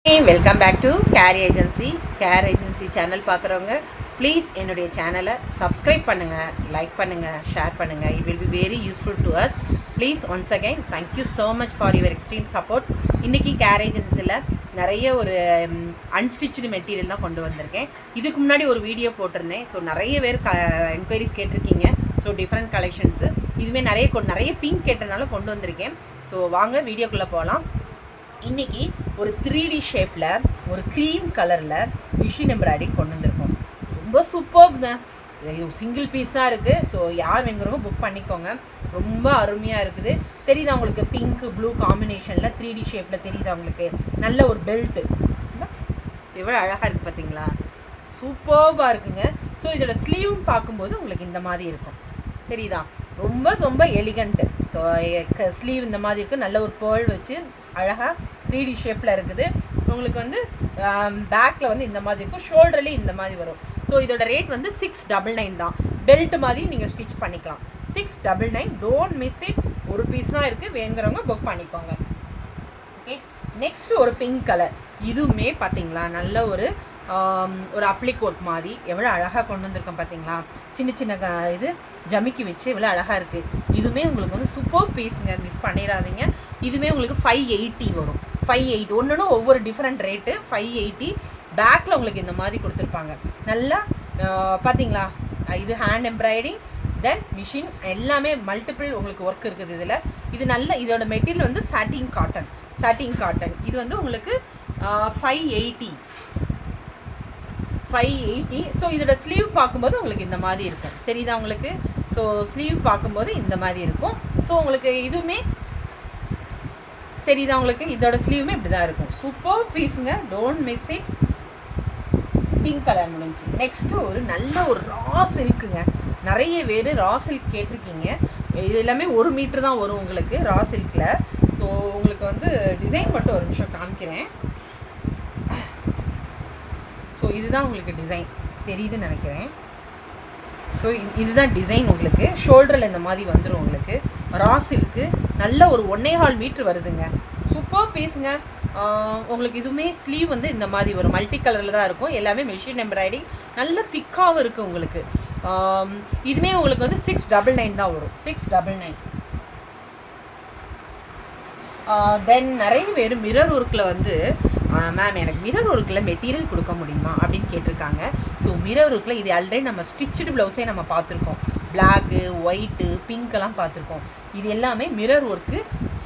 Welcome back to care agency channel பார்க்குறவங்க please என்னுடைய சேனலை சப்ஸ்கிரைப் பண்ணுங்கள், லைக் பண்ணுங்கள், ஷேர் பண்ணுங்கள். It will be very useful to us. Please once again thank you so much for your extreme supports. இன்றைக்கி care ஏஜென்சியில் நிறைய ஒரு அன்ஸ்டிச்சு மெட்டீரியல் தான் கொண்டு வந்திருக்கேன். இதுக்கு முன்னாடி ஒரு வீடியோ போட்டிருந்தேன். ஸோ நிறைய பேர் என்கொயரிஸ் கேட்டிருக்கீங்க. ஸோ டிஃப்ரெண்ட் கலெக்ஷன்ஸு இதுவே நிறைய பிங்க் கேட்டனால கொண்டு வந்திருக்கேன். ஸோ வாங்க வீடியோக்குள்ளே போகலாம். இன்றைக்கி ஒரு 3D ஷேப்பில் ஒரு க்ரீம் கலரில் மிஷின் எம்ப்ராய்டிங் கொண்டு வந்திருக்கோம். ரொம்ப சூப்பர்ங்க. சிங்கிள் பீஸாக இருக்குது. ஸோ யார் வேணுங்கிறவங்க புக் பண்ணிக்கோங்க. ரொம்ப அருமையாக இருக்குது. தெரியுதா உங்களுக்கு? பிங்க்கு ப்ளூ காம்பினேஷனில் 3D ஷேப்பில் தெரியுதா உங்களுக்கு? நல்ல ஒரு பெல்ட்டு எவ்வளோ அழகாக இருக்குது பார்த்தீங்களா? சூப்பர்பாக இருக்குங்க. ஸோ இதோட ஸ்லீவ் பார்க்கும்போது உங்களுக்கு இந்த மாதிரி இருக்கும். தெரியுதா? ரொம்ப எலிகண்ட்டு. ஸோ ஸ்லீவ் இந்த மாதிரி இருக்குது. நல்ல ஒரு பேர்ல் வச்சு அழகாக 3D ஷேப்பில் இருக்குது. உங்களுக்கு வந்து பேக்கில் வந்து இந்த மாதிரி இருக்கும். ஷோல்டர்லேயும் இந்த மாதிரி வரும். ஸோ இதோட ரேட் வந்து 699 தான். பெல்ட் மாதிரி நீங்கள் ஸ்டிச் பண்ணிக்கலாம். 699. Don't miss it. ஒரு பீஸ் தான் இருக்குது. வேணுங்கிறவங்க புக் பண்ணிக்கோங்க. ஓகே, நெக்ஸ்ட் ஒரு பிங்க் கலர். இதுவுமே பார்த்தீங்களா நல்ல ஒரு அப்ளிக் ஒர்க் மாதிரி எவ்வளோ அழகாக கொண்டு வந்திருக்கோம் பார்த்தீங்களா? சின்ன இது ஜமிக்கி வச்சு எவ்வளோ அழகாக இருக்குது. இதுவுமே உங்களுக்கு வந்து சூப்பர் பீஸுங்க, மிஸ் பண்ணிடாதீங்க. இதுவுமே உங்களுக்கு 580 வரும். 580 ஒன்றுன்னு ஒவ்வொரு டிஃப்ரெண்ட் ரேட்டு. 580. பேக்கில் உங்களுக்கு இந்த மாதிரி கொடுத்துருப்பாங்க. நல்லா பார்த்தீங்களா? இது ஹேண்ட் எம்ப்ராய்டிங், தென் மிஷின் எல்லாமே மல்டிபிள் உங்களுக்கு ஒர்க் இருக்குது இதில். இது நல்ல இதோட மெட்டீரியல் வந்து சாட்டின் காட்டன். இது வந்து உங்களுக்கு 580. ஸோ இதோட ஸ்லீவ் பார்க்கும்போது உங்களுக்கு இந்த மாதிரி இருக்கும். தெரியுதா உங்களுக்கு? ஸோ ஸ்லீவ் பார்க்கும்போது இந்த மாதிரி இருக்கும். ஸோ உங்களுக்கு இதுவுமே தெரியுதா உங்களுக்கு? இதோட ஸ்லீவுமே இப்படி தான் இருக்கும். சூப்பர் பீஸுங்க, don't miss it. Pink colour முடிஞ்சு. நெக்ஸ்ட்டு ஒரு நல்ல ஒரு ரா சில்க்குங்க. நிறைய பேர் ரா சில்க் கேட்டிருக்கீங்க. இது எல்லாமே 1 மீட்ரு தான் வரும் உங்களுக்கு ரா சில்கில். ஸோ உங்களுக்கு வந்து டிசைன் மட்டும் ஒரு நிமிஷம் காமிக்கிறேன். ஸோ இதுதான் உங்களுக்கு டிசைன் தெரியுதுன்னு நினைக்கிறேன். ஸோ இதுதான் டிசைன் உங்களுக்கு. ஷோல்டரில் இந்த மாதிரி வந்துடும் உங்களுக்கு. ரா சில்க்கு நல்ல ஒரு 1.25 மீட்ரு வருதுங்க. சூப்பர் பீஸுங்க. உங்களுக்கு இதுவுமே ஸ்லீவ் வந்து இந்த மாதிரி வரும். மல்டி கலரில் தான் இருக்கும். எல்லாமே மிஷின் எம்ப்ராய்டிங் நல்ல திக்காகவும் இருக்குது உங்களுக்கு. இதுவுமே உங்களுக்கு வந்து 699 தான் வரும். 699. தென் நிறைய பேர் மிரர் ஒர்க்கில் வந்து மேம் எனக்கு மிரர் ஒர்க்கில் மெட்டீரியல் கொடுக்க முடியுமா அப்படின்னு கேட்டிருக்காங்க. ஸோ மிரர் ஒர்க்கில் இது ஆல்ரெடி நம்ம ஸ்டிச்சுடு ப்ளவுஸே நம்ம பார்த்துருக்கோம். பிளாக்கு, ஒயிட்டு, பிங்க்கெல்லாம் பார்த்துருக்கோம். இது எல்லாமே மிரர் ஒர்க்கு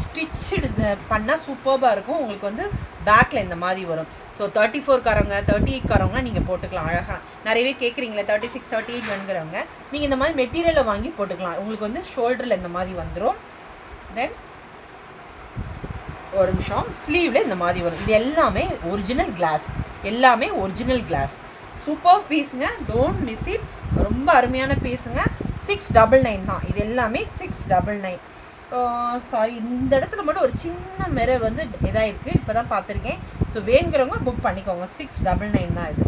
ஸ்டிச்சுடு பண்ணால் சூப்பர்பாக இருக்கும். உங்களுக்கு வந்து பேக்கில் இந்த மாதிரி வரும். ஸோ 34காரங்க 38காரங்களாம் நீங்கள் போட்டுக்கலாம் அழகாக. நிறையவே கேட்குறீங்களே 36 38 வேணுங்கிறவங்க நீங்கள் இந்த மாதிரி மெட்டீரியலை வாங்கி போட்டுக்கலாம். உங்களுக்கு வந்து ஷோல்டரில் இந்த மாதிரி வந்துடும். தென் ஒரு நிமிஷம், ஸ்லீவில் இந்த மாதிரி வரும். இது எல்லாமே ஒரிஜினல் கிளாஸ். சூப்பர் பீஸுங்க, டோன்ட் மிஸ் இட். ரொம்ப அருமையான பீஸுங்க. 699 தான். இது எல்லாமே 699. சாரி, இந்த இடத்துல மட்டும் ஒரு சின்ன மிரர் வந்து இதாகிருக்கு. இப்போ தான் பார்த்துருக்கேன். ஸோ வேணுங்கிறவங்க புக் பண்ணிக்கோங்க. 699 தான் இது.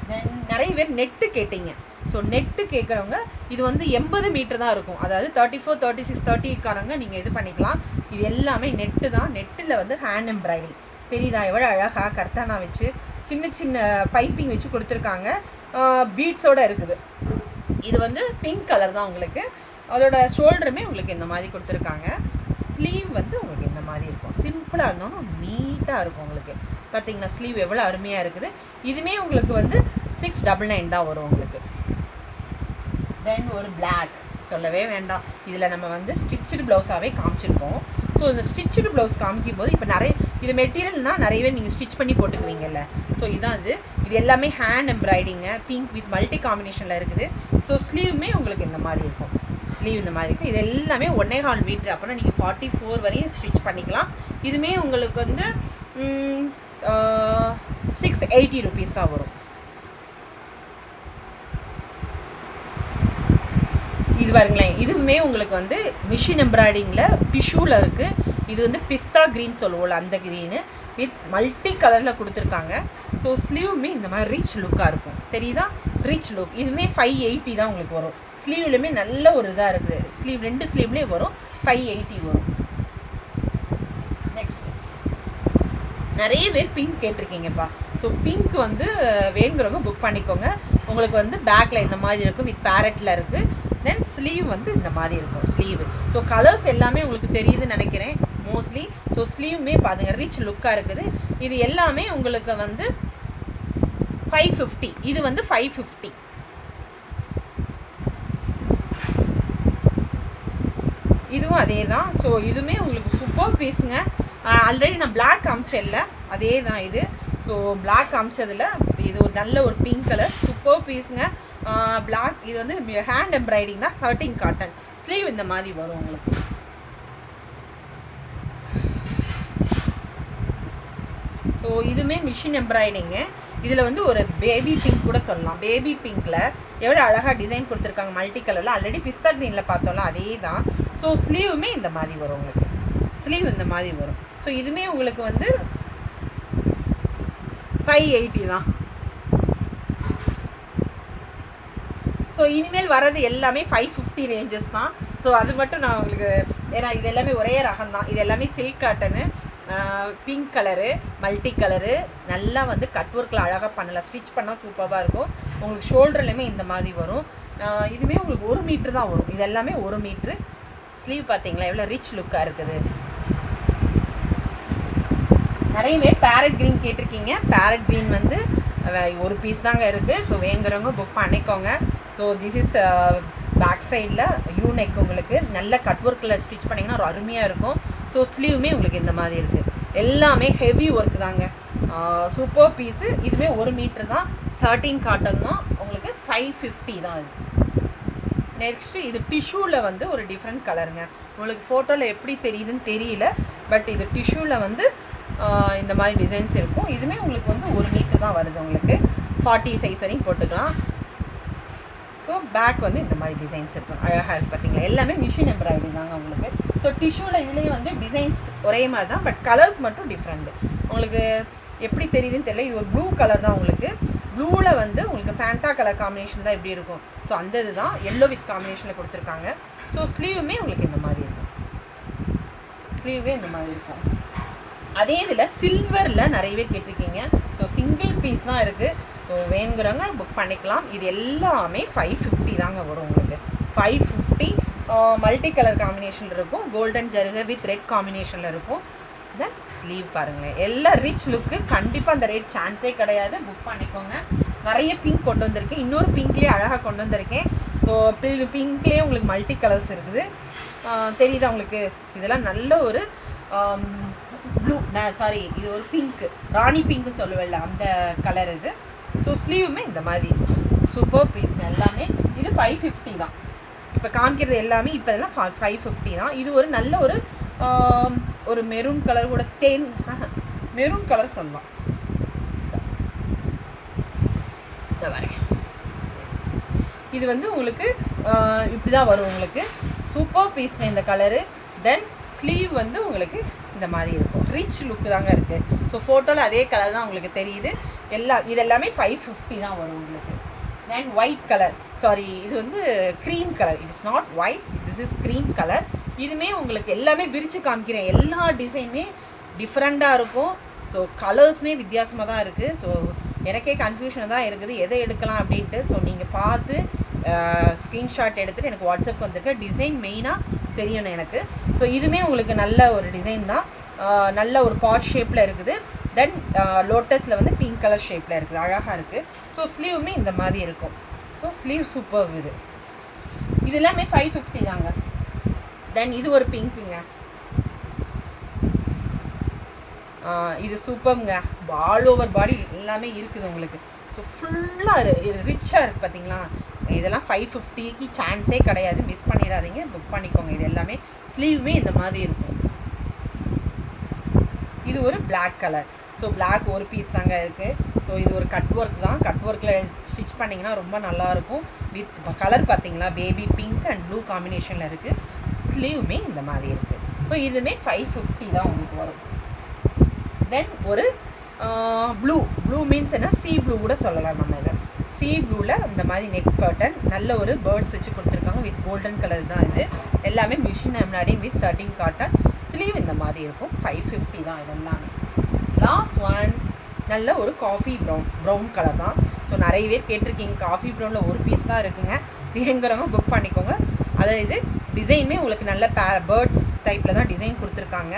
தென் நிறைய பேர் நெட்டு கேட்டீங்க. ஸோ நெட்டு கேட்குறவங்க இது வந்து 80 மீட்டர் தான் இருக்கும். அதாவது 34 36 38காரங்க நீங்கள் இது பண்ணிக்கலாம். இது எல்லாமே நெட்டு தான். நெட்டில் வந்து ஹேண்ட் எம்ப்ராய்டிங் தெரியுதா? எவ்வளோ அழகாக கர்த்தானா வச்சு சின்ன பைப்பிங் வச்சு கொடுத்துருக்காங்க. பீட்ஸோடு இருக்குது. இது வந்து பிங்க் கலர் தான் உங்களுக்கு. அதோட ஷோல்டருமே உங்களுக்கு இந்த மாதிரி கொடுத்துருக்காங்க. ஸ்லீவ் வந்து உங்களுக்கு இந்த மாதிரி இருக்கும். சிம்பிளாக இருந்தாலும் நீட்டாக இருக்கும் உங்களுக்கு. பார்த்தீங்கன்னா ஸ்லீவ் எவ்வளோ அருமையாக இருக்குது. இதுவுமே உங்களுக்கு வந்து 699 தான் வரும் உங்களுக்கு. தென் ஒரு பிளாக் சொல்லவே வேண்டாம். இதில் நம்ம வந்து ஸ்டிச்சுடு ப்ளவுஸாகவே காமிச்சிருக்கோம். ஸோ இந்த ஸ்டிச்சுடு ப்ளவுஸ் காமிக்கும் போது இப்போ இது மெட்டீரியல்னால் நிறையவே நீங்கள் ஸ்டிச் பண்ணி போட்டுக்குவீங்கல்ல. ஸோ இதுதான் இது எல்லாமே ஹேண்ட் எம்ப்ராய்டிங்க. பிங்க் வித் மல்டி காம்பினேஷனில் இருக்குது. ஸோ ஸ்லீவுமே உங்களுக்கு இந்த மாதிரி இருக்கும். இது எல்லாமே 1.25 மீட்ரு. அப்புறம் நீங்கள் 44 வரையும் ஸ்டிச் பண்ணிக்கலாம். இதுவுமே உங்களுக்கு வந்து 680 ருபீஸ் தான் வரும். இது பாருங்களேன், இதுவுமே உங்களுக்கு வந்து மிஷின் எம்ப்ராய்டிங்கில் டிஷ்யூவில் இருக்குது. இது வந்து பிஸ்தா க்ரீன் சொல்லுவோம்ல, அந்த க்ரீனு வித் மல்டி கலரில் கொடுத்துருக்காங்க. ஸோ ஸ்லீவுமே இந்த மாதிரி ரிச் லுக்காக இருக்கும். தெரியுதா? Rich look. இதுவுமே 580 தான் உங்களுக்கு வரும். ஸ்லீவ்லையுமே நல்ல ஒரு இதாக இருக்குது. ஸ்லீவ் 2 ஸ்லீவ்லேயே வரும். 580 வரும். நெக்ஸ்ட் நிறைய பேர் பிங்க் கேட்டிருக்கீங்கப்பா. ஸோ பிங்க் வந்து வேணுங்கிறவங்க புக் பண்ணிக்கோங்க. உங்களுக்கு வந்து பேக்கில் இந்த மாதிரி இருக்கும், வித் பேரட்டில் இருக்குது. தென் ஸ்லீவ் வந்து இந்த மாதிரி இருக்கும் ஸ்லீவ். ஸோ கலர்ஸ் எல்லாமே உங்களுக்கு தெரியுதுன்னு நினைக்கிறேன் மோஸ்ட்லி. ஸோ ஸ்லீவுமே பாருங்க ரிச் லுக்காக இருக்குது. இது எல்லாமே உங்களுக்கு வந்து 550. இது வந்து 550. இதுவும் அதே தான். ஸோ இதுவுமே உங்களுக்கு சூப்பர் பீஸுங்க. ஆல்ரெடி நான் பிளாக் காமிச்சேன்ல, அதே தான் இது. ஸோ பிளாக் காமிச்சதில் இது ஒரு நல்ல ஒரு பிங்க் கலர் சூப்பர் பீஸுங்க. பிளாக் இது வந்து ஹேண்ட் எம்ப்ராய்டிங் தான், 13 காட்டன். ஸ்லீவ் இந்த மாதிரி வரும் உங்களுக்கு. ஸோ இதுவுமே மிஷின் எம்ப்ராய்டிங்கு. இதில் வந்து ஒரு பேபி பிங்க் கூட சொல்லலாம். பேபி பிங்க்கில் எவ்வளோ அழகாக டிசைன் கொடுத்துருக்காங்க மல்டி கலரில். ஆல்ரெடி பிஸ்தா க்ரீனில் பார்த்தோம்ல அதே தான். ஸோ ஸ்லீவுமே இந்த மாதிரி வரும் உங்களுக்கு. ஸ்லீவ் இந்த மாதிரி வரும். ஸோ இதுவுமே உங்களுக்கு வந்து 580 தான். ஸோ இனிமேல் வர்றது எல்லாமே 550 ரேஞ்சஸ் தான். ஸோ அது மட்டும் நான் உங்களுக்கு, ஏன்னா இது எல்லாமே ஒரே ரகம் தான். இது எல்லாமே silk cotton, pink colour, multi colour, நல்லா வந்து கட் ஒர்க்கில் அழகாக பண்ணலாம். ஸ்டிச் பண்ணால் சூப்பராக இருக்கும். உங்களுக்கு ஷோல்டர்லையுமே இந்த மாதிரி வரும். இதுவுமே உங்களுக்கு 1 மீட்ரு தான் வரும். இது எல்லாமே 1 மீட்ரு. ஸ்லீவ் பார்த்தீங்களா எவ்வளோ ரிச் லுக்காக இருக்குது. நிறைய பேர் பேரட் க்ரீன் கேட்டிருக்கீங்க. பேரட் க்ரீன் வந்து ஒரு பீஸ் தாங்க இருக்குது. ஸோ வேணுங்கிறவங்க புக் பண்ணிக்கோங்க. ஸோ திஸ் இஸ் பேக் சைடில் யூ நெக். உங்களுக்கு நல்ல கட் ஒர்க்கில் ஸ்டிச் பண்ணிங்கன்னா ஒரு அருமையாக இருக்கும். ஸோ ஸ்லீவுமே உங்களுக்கு இந்த மாதிரி இருக்குது. எல்லாமே ஹெவி ஒர்க் தாங்க. Super piece. இதுவே 1 மீட்ரு தான், 13 காட்டன் தான். உங்களுக்கு 550 தான் இது. நெக்ஸ்ட்டு இது டிஷ்யூவில் வந்து ஒரு டிஃப்ரெண்ட் கலருங்க. உங்களுக்கு ஃபோட்டோவில் எப்படி தெரியுதுன்னு தெரியல, பட் இது டிஷ்யூவில் வந்து இந்த மாதிரி டிசைன்ஸ் இருக்கும். இதுவுமே உங்களுக்கு வந்து 1 மீட்டர் தான் வருது. உங்களுக்கு 40 சைஸ் வரைக்கும் போட்டுக்கலாம். ஸோ பேக் வந்து இந்த மாதிரி டிசைன்ஸ் இருக்கும். அழகாக இருக்குது பார்த்தீங்களா. எல்லாமே மிஷின் எம்ப்ராய்டரி தாங்க உங்களுக்கு. ஸோ டிஷ்யூவில் இதுலேயே வந்து டிசைன்ஸ் ஒரே மாதிரி தான், பட் கலர்ஸ் மட்டும் டிஃப்ரெண்ட்டு. உங்களுக்கு எப்படி தெரியுதுன்னு தெரியல. இது ஒரு ப்ளூ கலர் தான் உங்களுக்கு. ப்ளூவில் வந்து உங்களுக்கு ஃபேண்டா கலர் காம்பினேஷன் தான் எப்படி இருக்கும். ஸோ அந்த இது தான் எல்லோ வித் காம்பினேஷனில் கொடுத்துருக்காங்க. ஸோ ஸ்லீவுமே உங்களுக்கு இந்த மாதிரி இருக்கும். ஸ்லீவே இந்த மாதிரி இருக்கும். அதே இதில் சில்வரில் நிறைய பேர் கேட்டிருக்கீங்க. ஸோ சிங்கிள் பீஸ் தான் இருக்குது. ஸோ வேணுங்கிறவங்க புக் பண்ணிக்கலாம். இது எல்லாமே 550 தாங்க வரும் உங்களுக்கு. 550 மல்டி கலர் காம்பினேஷனில் இருக்கும். கோல்டன் ஜருகை வித் ரெட் காம்பினேஷனில் இருக்கும். தென் ஸ்லீவ் பாருங்களேன், எல்லாம் ரிச் லுக்கு. கண்டிப்பாக அந்த ரேட் சான்ஸே கிடையாது. புக் பண்ணிக்கோங்க. நிறைய பிங்க் கொண்டு வந்திருக்கேன். இன்னொரு பிங்க்லேயே அழகாக கொண்டு வந்திருக்கேன். ஸோ பிங்க்லேயே உங்களுக்கு மல்டி கலர்ஸ் இருக்குது. தெரியுதா உங்களுக்கு. இதெல்லாம் நல்ல ஒரு ப்ளூ, சாரி இது ஒரு பிங்க்கு, ராணி பிங்க்கு சொல்லுவேன்ல அந்த கலர் இது. ஸோ ஸ்லீவுமே இந்த மாதிரி சூப்பர் பீஸ் எல்லாமே. இது 550 தான். இப்போ காமிக்கிறது எல்லாமே இப்போ இதெல்லாம் 550 தான். இது ஒரு நல்ல ஒரு மெரூன் கலர் கூட, மெரூன் கலர் சொல்லலாம். இது வந்து உங்களுக்கு இப்படி தான் வரும் உங்களுக்கு. சூப்பர் பீஸ்ங்க இந்த கலரு. தென் ஸ்லீவ் வந்து உங்களுக்கு இந்த மாதிரி இருக்கும். ரிச் லுக்கு தாங்க இருக்குது. ஸோ ஃபோட்டோவில் அதே கலர் தான் உங்களுக்கு தெரியுது. இதெல்லாமே 550 தான் வரும் உங்களுக்கு. தென் ஒயிட் கலர், சாரி இது வந்து cream colour. It is not white, this is cream colour. இதுவுமே உங்களுக்கு எல்லாமே விரித்து காமிக்கிறேன். எல்லா டிசைனுமே டிஃப்ரெண்ட்டாக இருக்கும். ஸோ கலர்ஸுமே வித்தியாசமாக தான் இருக்குது. ஸோ எனக்கே கன்ஃபியூஷன் தான் இருக்குது எதை எடுக்கலாம் அப்படின்ட்டு. ஸோ நீங்கள் பார்த்து ஸ்க்ரீன்ஷாட் எடுத்துகிட்டு எனக்கு வாட்ஸ்அப் வந்துருக்கு. டிசைன் மெயினாக தெரியணும் எனக்கு. ஸோ இதுவுமே உங்களுக்கு நல்ல ஒரு டிசைன் தான். நல்ல ஒரு பாட் ஷேப்பில் இருக்குது. தென் லோட்டஸில் வந்து பிங்க் கலர் ஷேப்பில் இருக்குது. அழகாக இருக்குது. ஸோ ஸ்லீவுமே இந்த மாதிரி இருக்கும். ஸோ ஸ்லீவ் சூப்பர் இது. இது எல்லாமே 550 தாங்க. தென் இது ஒரு பிங்க்குங்க. இது சூப்பருங்க. ஆல் ஓவர் பாடி எல்லாமே இருக்குது உங்களுக்கு. ஸோ ஃபுல்லாக ரிச்சாக இருக்குது பார்த்தீங்களா. இதெல்லாம் 550க்கு சான்ஸே கிடையாது. மிஸ் பண்ணிடாதீங்க, புக் பண்ணிக்கோங்க. இது எல்லாமே ஸ்லீவுமே இந்த மாதிரி இருக்கும். இது ஒரு பிளாக் கலர். ஸோ பிளாக் ஒரு பீஸ் தாங்க இருக்குது. ஸோ இது ஒரு கட் ஒர்க் தான். கட் ஒர்க்கில் ஸ்டிச் பண்ணிங்கன்னா ரொம்ப நல்லாயிருக்கும். வித் கலர் பார்த்தீங்களா, பேபி பிங்க் அண்ட் ப்ளூ காம்பினேஷனில் இருக்குது. ஸ்லீவுமே இந்த மாதிரி இருக்குது. ஸோ இதுவுமே 550 தான் உங்களுக்கு வரும். தென் ஒரு ப்ளூ மீன்ஸ் என்ன, சீ ப்ளூ கூட சொல்லலாம் நம்ம. இதை சீ ப்ளூவில் இந்த மாதிரி நெக் பேட்டர்ன் நல்ல ஒரு பேர்ட்ஸ் வச்சு கொடுத்துருக்காங்க. வித் கோல்டன் கலர் தான் இது. எல்லாமே machine embroidering with 13 cotton. Sleeve இந்த மாதிரி இருக்கும். 550 தான் இது எல்லாமே. லாஸ்ட் ஒன் நல்ல ஒரு காஃபி ப்ரௌன் கலர் தான். ஸோ நிறைய பேர் கேட்டிருக்கீங்க, காஃபி ப்ரௌனில் ஒரு பீஸ் தான் இருக்குங்க, வேணுங்கிறவங்க புக் பண்ணிக்கோங்க. அதாவது டிசைனுமே உங்களுக்கு நல்ல பேர்ட்ஸ் டைப்பில் தான் டிசைன் கொடுத்துருக்காங்க.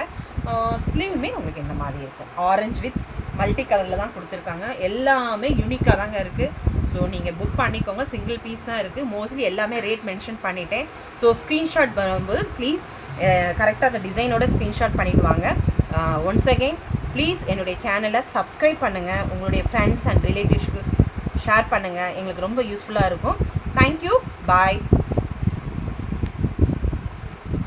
ஸ்லீவுமே உங்களுக்கு இந்த மாதிரி இருக்கும், ஆரஞ்சு வித் மல்டி கலரில் தான் கொடுத்துருக்காங்க. எல்லாமே யூனிக்காக தாங்க இருக்குது. ஸோ நீங்கள் புக் பண்ணிக்கோங்க, சிங்கிள் பீஸ் தான் இருக்குது. மோஸ்ட்லி எல்லாமே ரேட் மென்ஷன் பண்ணிட்டேன். ஸோ ஸ்க்ரீன்ஷாட் வரும்போது ப்ளீஸ் கரெக்டாக அந்த டிசைனோட ஸ்க்ரீன்ஷாட் பண்ணிவிட்டு வாங்க. ஒன்ஸ் அகெயின் ப்ளீஸ் என்னுடைய சேனலை சப்ஸ்கிரைப் பண்ணுங்கள், உங்களுடைய ஃப்ரெண்ட்ஸ் அண்ட் ரிலேட்டிவ்ஸ்க்கு ஷேர் பண்ணுங்கள், எங்களுக்கு ரொம்ப யூஸ்ஃபுல்லாக இருக்கும். தேங்க்யூ, பாய்.